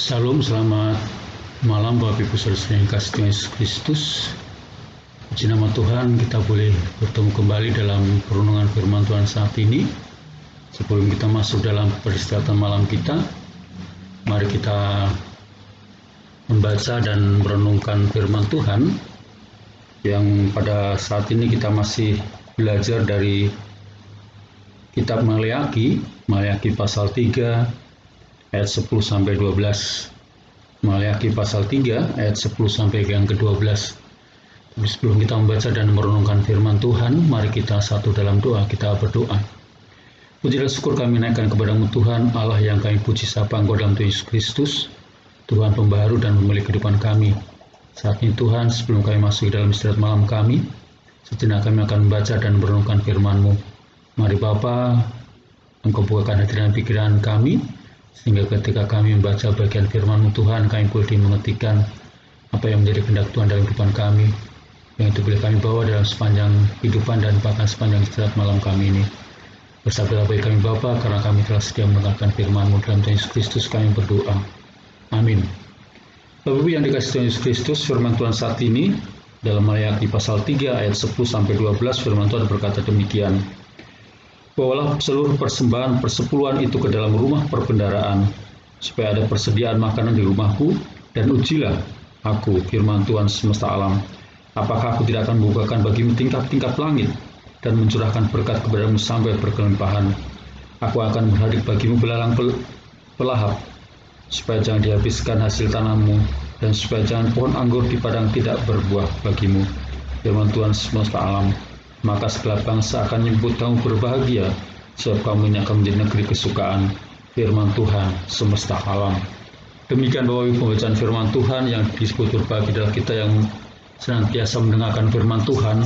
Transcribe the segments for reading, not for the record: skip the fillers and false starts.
Salam, selamat malam Bapak Ibu Saudara yang kasih Tuhan Yesus Kristus. Puji nama Tuhan, kita boleh bertemu kembali dalam perenungan firman Tuhan saat ini. Sebelum kita masuk dalam peristirahatan malam kita, mari kita membaca dan merenungkan firman Tuhan yang pada saat ini kita masih belajar dari kitab Maleakhi pasal 3 ayat 10 sampai 12. Maleakhi pasal 3 ayat 10 sampai yang ke-12. Tapi sebelum kita membaca dan merenungkan firman Tuhan, mari kita satu dalam doa, kita berdoa. Puji dan syukur kami naikkan kepadamu Tuhan, Allah yang kami puji sapa Engkau dalam Tuhan Yesus Kristus, Tuhan pembaharu dan pemilik kehidupan kami. Saat ini Tuhan, sebelum kami masuk dalam istirahat malam kami, sejenak kami akan membaca dan merenungkan firman-Mu. Mari Bapa, Engkau bukakan hati dan pikiran kami, sehingga ketika kami membaca bagian firman-Mu Tuhan, kami boleh mengertikan apa yang menjadi kehendak Tuhan dalam kehidupan kami, yang itu boleh kami bawa dalam sepanjang kehidupan dan bahkan sepanjang istirahat malam kami ini. Bersabdalah bagi kami Bapa, karena kami telah setia mendengarkan firman-Mu dalam Tuhan Yesus Kristus kami berdoa. Amin. Bapak Ibu yang dikasihi Tuhan Yesus Kristus, firman Tuhan saat ini dalam Maleakhi pasal 3 ayat 10 sampai 12, firman Tuhan berkata demikian. Bawalah seluruh persembahan persepuluhan itu ke dalam rumah perbendaharaan, supaya ada persediaan makanan di rumahku, dan ujilah aku, firman Tuhan semesta alam. Apakah aku tidak akan membukakan bagimu tingkap-tingkap langit, dan mencurahkan berkat kepadamu sampai berkelimpahan. Aku akan menghadik bagimu belalang pelahap, supaya jangan dihabiskan hasil tanammu, dan supaya jangan pohon anggur di padang tidak berbuah bagimu, firman Tuhan semesta alam. Maka segala bangsa akan menyebut kamu berbahagia, sebab kamu ini akan menjadi negeri kesukaan, firman Tuhan semesta alam. Demikian Bapak Ibu pembacaan firman Tuhan yang disebut berbahagia adalah kita yang senantiasa mendengarkan firman Tuhan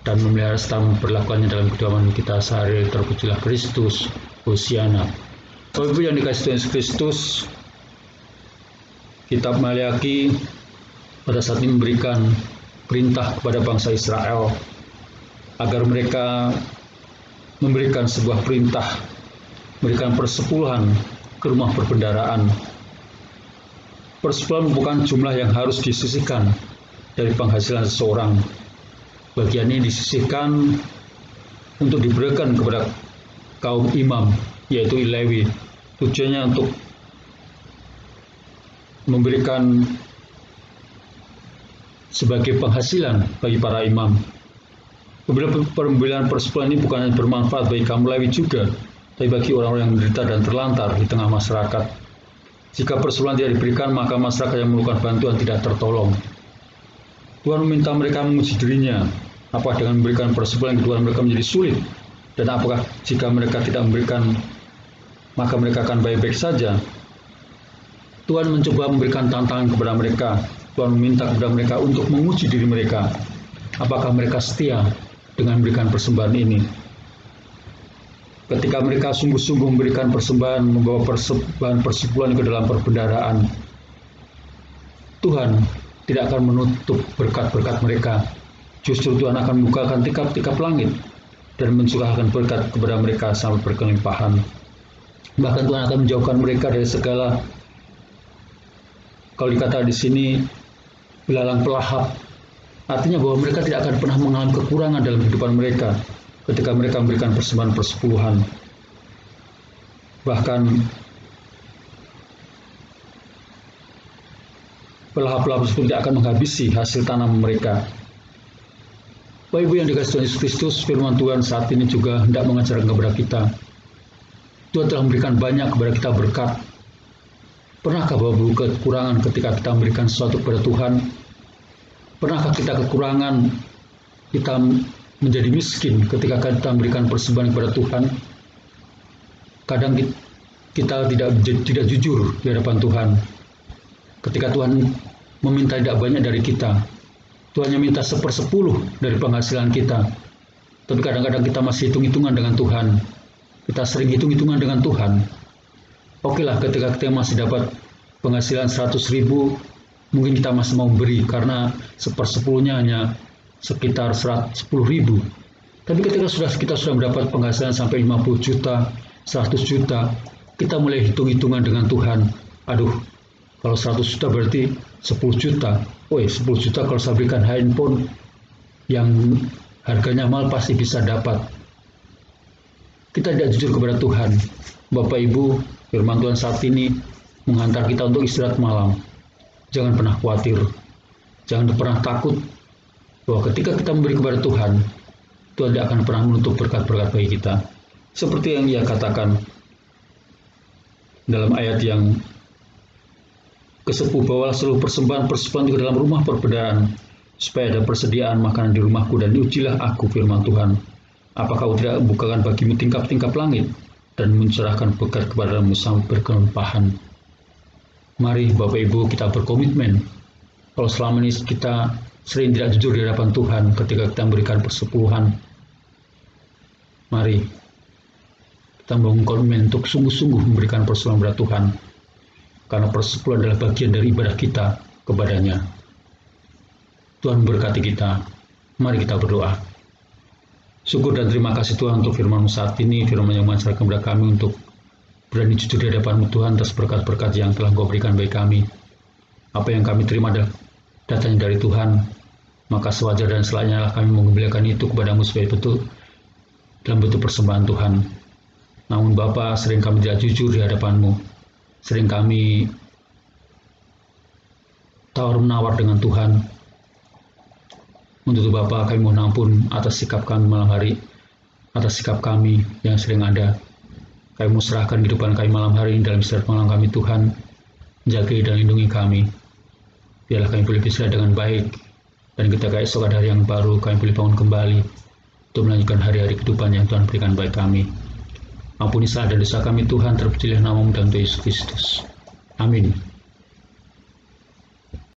dan memelihara serta memperlakukannya dalam kehidupan kita sehari. Terpujilah Kristus, Hosiana. Bapak Ibu yang dikasihi Tuhan Yesus Kristus, kitab Maleakhi pada saat ini memberikan perintah kepada bangsa Israel agar mereka memberikan sebuah perintah, memberikan persepuluhan ke rumah perbendaharaan. Persepuluhan bukan jumlah yang harus disisihkan dari penghasilan seseorang. Bagian ini disisihkan untuk diberikan kepada kaum imam, yaitu Lewi. Tujuannya untuk memberikan sebagai penghasilan bagi para imam. Pemberian persepuluhan ini bukan hanya bermanfaat bagi kaum Lewi juga, tapi bagi orang-orang yang menderita dan terlantar di tengah masyarakat. Jika persepuluhan tidak diberikan, maka masyarakat yang memerlukan bantuan tidak tertolong. Tuhan meminta mereka menguji dirinya, apa dengan memberikan persepuluhan kehidupan mereka menjadi sulit, dan apakah jika mereka tidak memberikan, maka mereka akan baik-baik saja. Tuhan mencoba memberikan tantangan kepada mereka. Tuhan meminta kepada mereka untuk menguji diri mereka, apakah mereka setia dengan memberikan persembahan ini. Ketika mereka sungguh-sungguh memberikan persembahan, membawa persembahan persepuluhan ke dalam perbendaharaan, Tuhan tidak akan menutup berkat-berkat mereka. Justru Tuhan akan membukakan tingkap-tingkap langit dan mencurahkan berkat kepada mereka sampai berkelimpahan. Bahkan Tuhan akan menjauhkan mereka dari segala, kalau dikata di sini, belalang pelahap. Artinya bahwa mereka tidak akan pernah mengalami kekurangan dalam kehidupan mereka ketika mereka memberikan persembahan persepuluhan. Bahkan pelahap-pelahap tersebut tidak akan menghabisi hasil tanam mereka. Bapak Ibu yang dikasihi Tuhan Yesus Kristus, firman Tuhan saat ini juga hendak mengajarkan kepada kita. Tuhan telah memberikan banyak kepada kita berkat. Pernahkah Bapak Ibu kekurangan ketika kita memberikan sesuatu kepada Tuhan? Pernahkah kita kekurangan, kita menjadi miskin ketika kita memberikan persembahan kepada Tuhan? Kadang kita tidak jujur di hadapan Tuhan. Ketika Tuhan meminta tidak banyak dari kita, Tuhan hanya minta 1/10 dari penghasilan kita. Tapi kadang-kadang kita masih hitung-hitungan dengan Tuhan. Kita sering hitung-hitungan dengan Tuhan. Oke lah, ketika kita masih dapat penghasilan 100.000, mungkin kita masih mau beri karena 1/10-nya hanya sekitar 10.000. Tapi ketika kita sudah mendapat penghasilan sampai 50 juta, 100 juta, kita mulai hitung-hitungan dengan Tuhan. Aduh, Kalau 100 juta berarti 10 juta. 10 juta kalau saya berikan handphone yang harganya mahal pasti bisa dapat. Kita tidak jujur kepada Tuhan. Bapak Ibu, firman Tuhan saat ini menghantar kita untuk istirahat malam. Jangan pernah khawatir. Jangan pernah takut bahwa ketika kita memberi kepada Tuhan, Tuhan tidak akan pernah menutup berkat-berkat bagi kita. Seperti yang Ia katakan dalam ayat yang ke-10, bawalah seluruh persembahan itu ke dalam rumah perbedaan, supaya ada persediaan makanan di rumahku, dan diujilah aku, firman Tuhan. Apakah aku tidak membukakan bagimu tingkap-tingkap langit, dan mencurahkan berkat kepadamu sampai berkelimpahan. Mari Bapak Ibu kita berkomitmen. Kalau selama ini kita sering tidak jujur di hadapan Tuhan ketika kita memberikan persepuluhan, mari kita membangun komitmen untuk sungguh-sungguh memberikan persepuluhan kepada Tuhan, karena persepuluhan adalah bagian dari ibadah kita kepadanya. Tuhan memberkati kita. Mari kita berdoa. Syukur dan terima kasih Tuhan untuk firman-Mu saat ini, firman yang mengajarkan kepada kami untuk berani jujur di hadapan-Mu Tuhan atas berkat-berkat yang telah Engkau berikan bagi kami. Apa yang kami terima datangnya dari Tuhan, maka sewajar dan selayaknya kami mengembalikan itu kepada-Mu supaya betul dalam bentuk persembahan Tuhan. Namun Bapa, sering kami tidak jujur di hadapan-Mu. Sering kami tawar-menawar dengan Tuhan. Untuk Bapa, kami mohon ampun atas sikap kami malam hari, atas sikap kami yang sering ada. Kami mau serahkan kehidupan kami malam hari ini dalam istirahat malam kami, Tuhan. Jaga dan lindungi kami. Biarlah kami boleh beristirahat dengan baik, dan ketika esok ada hari yang baru, kami boleh bangun kembali untuk melanjutkan hari-hari kehidupan yang Tuhan berikan bagi kami. Ampuni salah dan dosa kami Tuhan, terpujilah nama-Mu dalam Yesus Kristus. Amin.